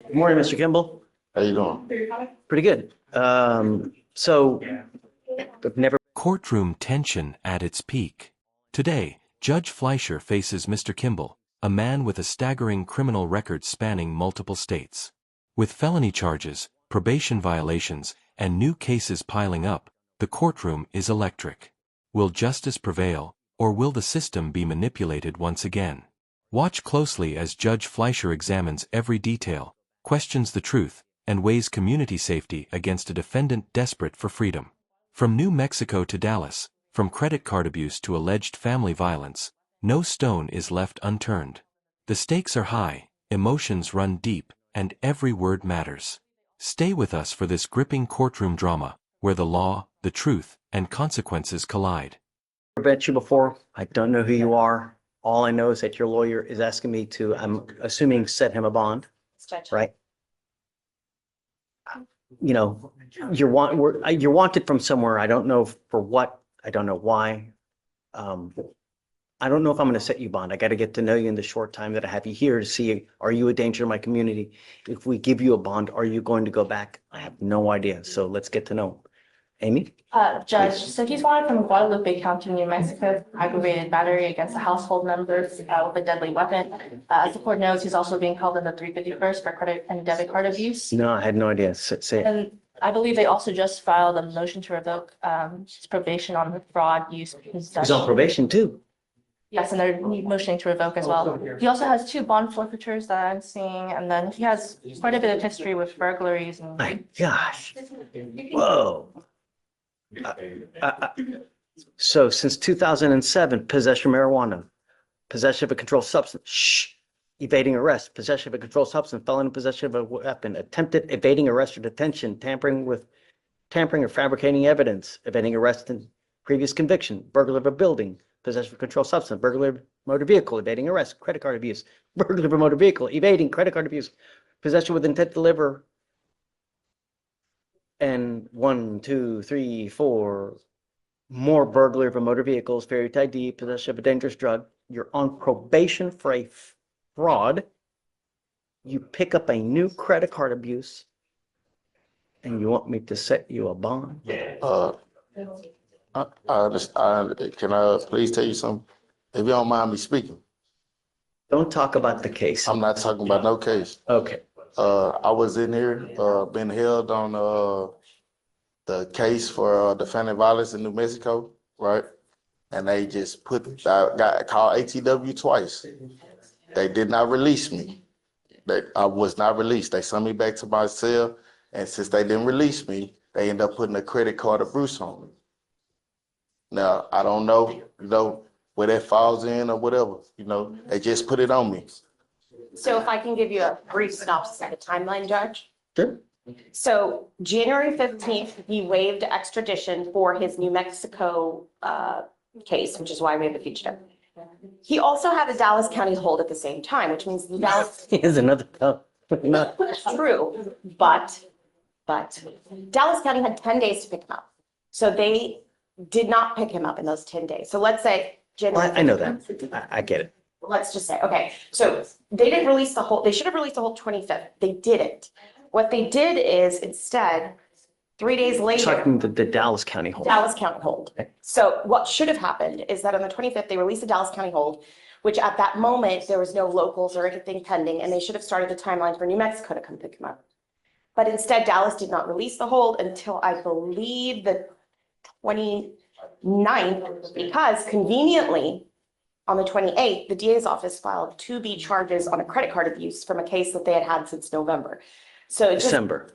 Good morning, Mr. Kimble. How you doing? Pretty good. So I've never. Courtroom tension at its peak. Today, Judge Fleischer faces Mr. Kimble, a man with a staggering criminal record spanning multiple states. With felony charges, probation violations, and new cases piling up, the courtroom is electric. Will justice prevail, or will the system be manipulated once again? Watch closely as Judge Fleischer examines every detail, questions the truth, and weighs community safety against a defendant desperate for freedom. From New Mexico to Dallas, from credit card abuse to alleged family violence, no stone is left unturned. The stakes are high, emotions run deep, and every word matters. Stay with us for this gripping courtroom drama, where the law, the truth, and consequences collide. I've met you before. I don't know who you are. All I know is that your lawyer is asking me to, I'm assuming, set him a bond, right? You know, you're wanted from somewhere. I don't know for what. I don't know why. I don't know if I'm going to set you bond. I got to get to know you in the short time that I have you here to see, are you a danger to my community? If we give you a bond, are you going to go back? I have no idea. So let's get to know. Amy? Judge, so he's wanted from Guadalupe County, New Mexico, aggravated battery against a household member with a deadly weapon. As the court knows, he's also being held in the 351st for credit and debit card abuse. No, I had no idea. Say it. And I believe they also just filed a motion to revoke his probation on fraud use. He's on probation too. Yes, and they're motioning to revoke as well. He also has 2 bond forfeitures that I'm seeing, and then he has quite a bit of history with burglaries and. My gosh. Whoa. So since 2007, possession of marijuana, possession of a controlled substance, evading arrest, possession of a controlled substance, felon in possession of a weapon, attempted evading arrest or detention, tampering or fabricating evidence, evading arrest and previous conviction, burglary of a building, possession of a controlled substance, burglary of motor vehicle, evading arrest, credit card abuse, burglary of a motor vehicle, evading credit card abuse, possession with intent to deliver. And 1, 2, 3, 4 more burglary of a motor vehicles, failure to ID, possession of a dangerous drug. You're on probation for a fraud. You pick up a new credit card abuse, and you want me to set you a bond? Can I please tell you something? If you don't mind me speaking. Don't talk about the case. I'm not talking about no case. Okay. I was in here, been held on the case for defendant violence in New Mexico, right? And they just got called ATW twice. They did not release me. I was not released. They sent me back to my cell, and since they didn't release me, they ended up putting a credit card abuse on me. Now, I don't know, where that falls in or whatever, they just put it on me. So if I can give you a brief synopsis of the timeline, Judge. Sure. So January 15th, he waived extradition for his New Mexico case, which is why we have a fugitive. He also had a Dallas County hold at the same time, which means the Dallas. Here's another. That's true, but Dallas County had 10 days to pick him up. So they did not pick him up in those 10 days. So let's say January. I know that. I get it. Let's just say, okay, so they didn't release the whole, they should have released the whole 25th. They didn't. What they did is instead, 3 days later. Talking the Dallas County hold. Dallas County hold. Okay. So what should have happened is that on the 25th, they released the Dallas County hold, which at that moment, there was no locals or anything pending, and they should have started the timeline for New Mexico to come pick him up. But instead, Dallas did not release the hold until I believe the 29th, because conveniently, on the 28th, the DA's office filed 2B charges on a credit card abuse from a case that they had had since November. So December.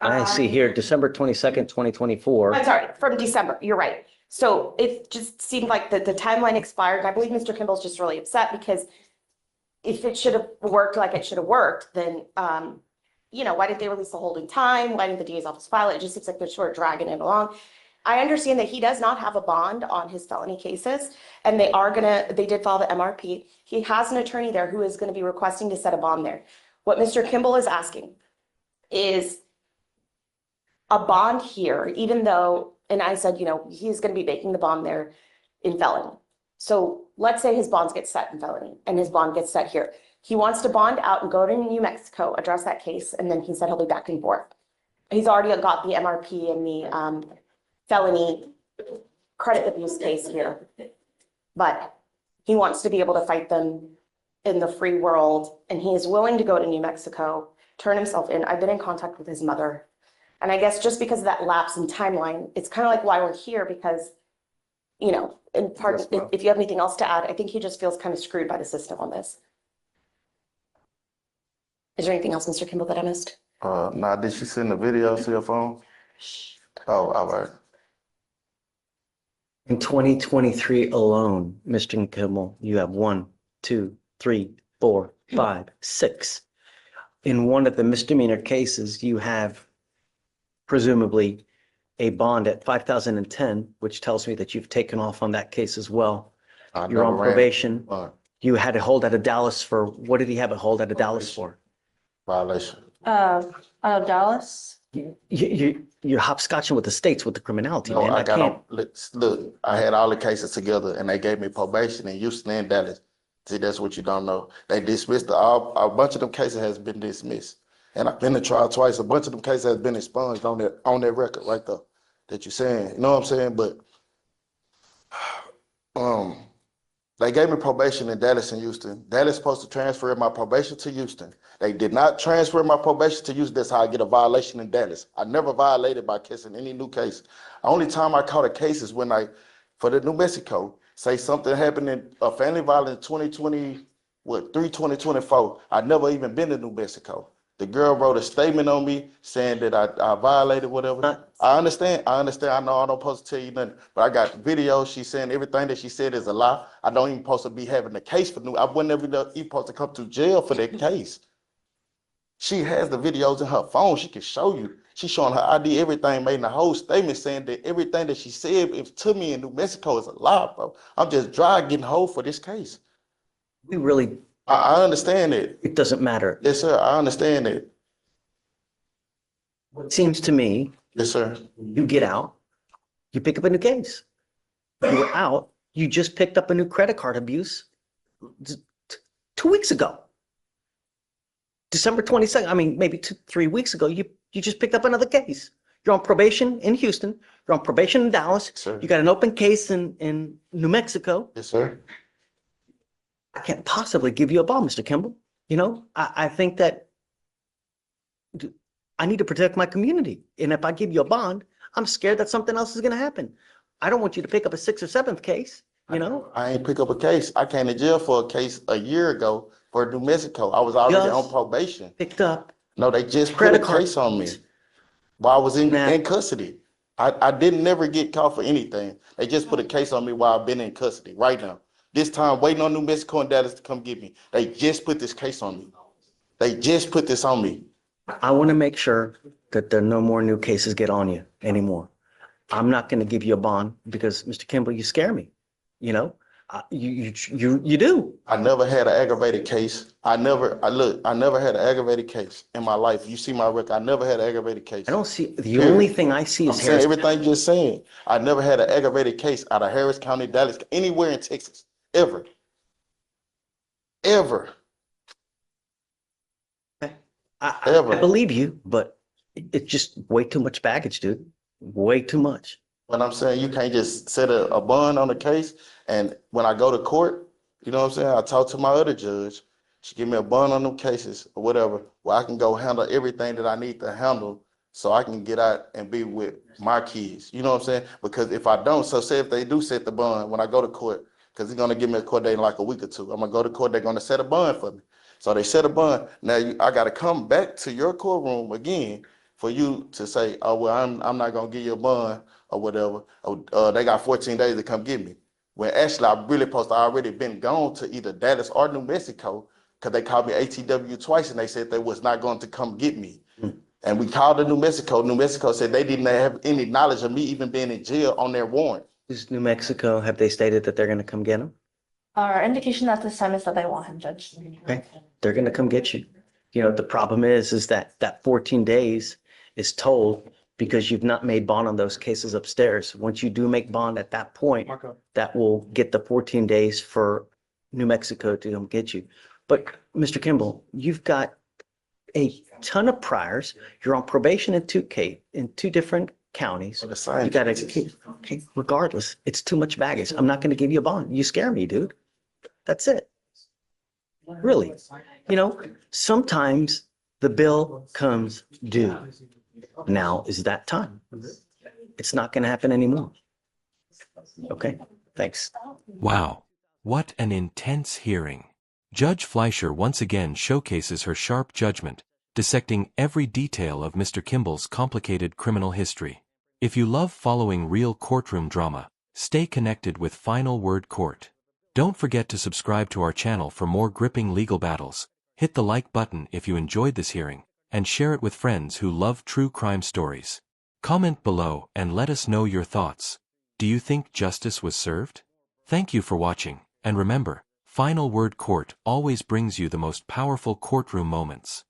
I see here, December 22nd, 2024. I'm sorry, from December. You're right. So it just seemed like the timeline expired. I believe Mr. Kimble's just really upset because if it should have worked like it should have worked, then, why did they release the hold in time? Why didn't the DA's office file it? It just seems like they're sort of dragging it along. I understand that he does not have a bond on his felony cases, and they did file the MRP. He has an attorney there who is going to be requesting to set a bond there. What Mr. Kimble is asking is a bond here, even though, and I said, he's going to be making the bond there in felony. So let's say his bonds get set in felony and his bond gets set here. He wants to bond out and go to New Mexico, address that case, and then he said he'll be back and forth. He's already got the MRP and the felony credit abuse case here. But he wants to be able to fight them in the free world, and he is willing to go to New Mexico, turn himself in. I've been in contact with his mother. And I guess just because of that lapse in timeline, it's kind of like why we're here, because, you know, in part, Yes, ma'am. if you have anything else to add, I think he just feels kind of screwed by the system on this. Is there anything else, Mr. Kimble, that I missed? Nah, did she send the video to your phone? Oh, all right. In 2023 alone, Mr. Kimmel, you have 1, 2, 3, 4, 5, 6. In one of the misdemeanor cases, you have presumably a bond at 5,010, which tells me that you've taken off on that case as well. I You're on never ran probation. a You had a hold out of Dallas for, what did he have a hold out of Dallas for? violation. Out of Dallas. You're hopscotching with the states with the criminality, No, man. I I got can't. on, look, I had all the cases together and they gave me probation in Houston and Dallas. See, that's what you don't know. They dismissed a bunch of them cases has been dismissed. And I've been to trial twice. A bunch of them cases has been expunged on that record right there that you're saying. You know what I'm saying? But they gave me probation in Dallas and Houston. Dallas supposed to transfer my probation to Houston. They did not transfer my probation to Houston. That's how I get a violation in Dallas. I never violated by kissing any new case. The only time I caught a case is when for the New Mexico, say something happened in a family violence 2024. I never even been to New Mexico. The girl wrote a statement on me saying that I violated whatever. I understand. I know I don't supposed to tell you nothing, but I got videos. She's saying everything that she said is a lie. I don't even supposed to be having a case for I wouldn't even supposed to come to jail for that case. She has the videos in her phone. She can show you. She's showing her ID, everything, made in a whole statement saying that everything that she said to me in New Mexico is a lie, bro. I'm just dry getting hold for this case. We really, I understand it. it doesn't matter. Yes, sir. I understand it. It seems to me, Yes, sir. you get out, you pick up a new case. You were out, you just picked up a new credit card abuse 2 weeks ago. December 22nd, I mean, maybe 3 weeks ago, you just picked up another case. You're on probation in Houston, you're on probation in Dallas, Sir. you got an open case in New Mexico. Yes, sir. I can't possibly give you a bond, Mr. Kimble. You know, I think that I need to protect my community. And if I give you a bond, I'm scared that something else is going to happen. I don't want you to pick up a 6th or 7th case, you know? I ain't pick up a case. I came to jail for a case a year ago for New Mexico. I was already Just on probation. picked up. No, they just put Credit a card. case on me while I was in Nah. custody. I didn't never get caught for anything. They just put a case on me while I've been in custody right now. This time, waiting on New Mexico and Dallas to come get me. They just put this case on me. They just put this on me. I want to make sure that there are no more new cases get on you anymore. I'm not going to give you a bond because, Mr. Kimble, you scare me. You know, you do. I never had an aggravated case. I never had an aggravated case in my life. You see my record. I never had an aggravated case. I don't see, the Period. only thing I see I'm is saying Harris. everything you're saying. I never had an aggravated case out of Harris County, Dallas, anywhere in Texas, ever. Ever. I believe you, but it's just way too much baggage, dude. Way too much. But I'm saying you can't just set a bond on the case. And when I go to court, you know what I'm saying? I talk to my other judge. She give me a bond on them cases or whatever, where I can go handle everything that I need to handle so I can get out and be with my kids. You know what I'm saying? Because if I don't, so say if they do set the bond when I go to court, because he's going to give me a court date in like a week or two. I'm going to go to court. They're going to set a bond for me. So they set a bond. Now I got to come back to your courtroom again for you to say, oh, well, I'm not going to give you a bond or whatever. They got 14 days to come get me. When actually I really supposed to already been gone to either Dallas or New Mexico because they called me ATW twice and they said they was not going to come get me. And we called to New Mexico. New Mexico said they didn't have any knowledge of me even being in jail on their warrant. Is New Mexico, have they stated that they're going to come get him? Our indication at this time is that they want him, Judge. Okay, they're going to come get you. You know, the problem is that 14 days is told because you've not made bond on those cases upstairs. Once you do make bond at that point, that will get the 14 days for New Mexico to come get you. But Mr. Kimble, you've got a ton of priors. You're on probation in two different counties. For the same. You got to, okay, regardless, it's too much baggage. I'm not going to give you a bond. You scare me, dude. That's it. Really. You know, sometimes the bill comes due. Now is that time. It's not going to happen anymore. Okay, thanks. Wow. What an intense hearing. Judge Fleischer once again showcases her sharp judgment, dissecting every detail of Mr. Kimble's complicated criminal history. If you love following real courtroom drama, stay connected with Final Word Court. Don't forget to subscribe to our channel for more gripping legal battles. Hit the like button if you enjoyed this hearing, and share it with friends who love true crime stories. Comment below and let us know your thoughts. Do you think justice was served? Thank you for watching, and remember, Final Word Court always brings you the most powerful courtroom moments.